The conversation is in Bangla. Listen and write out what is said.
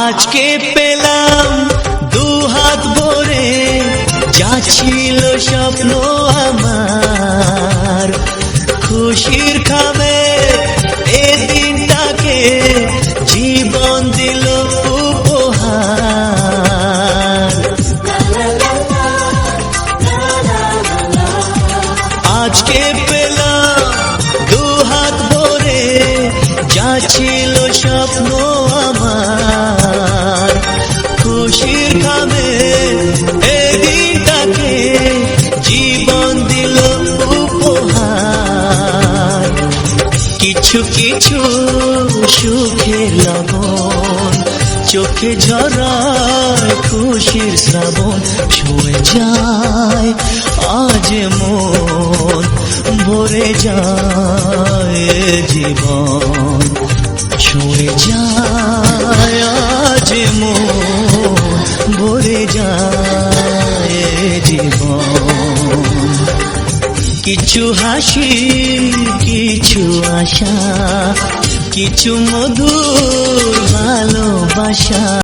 আজকে পেলাম দু হাত ভরে যা ছিল স্বপ্ন আমার, খুশির খাবে এ দিনটাকে জীবন দিল উপহার। আজকে পেলাম দু হাত ভরে যা ছিল স্বপ্ন আমার, খুশির খাবে এ দিনটাকে জীবন দিল উপহার। কিছু কিছু সুখের লবণ চোখে ঝরায় খুশির শ্রাবণ, ছুঁয়ে যায় আজ মন, ভরে যায় জীবন, ছুঁয়ে যায় আজ মন, ভরে যায় জীবন। কিছু হাসি, কিছু আশা, কিছু মধুর ভালোবাসা।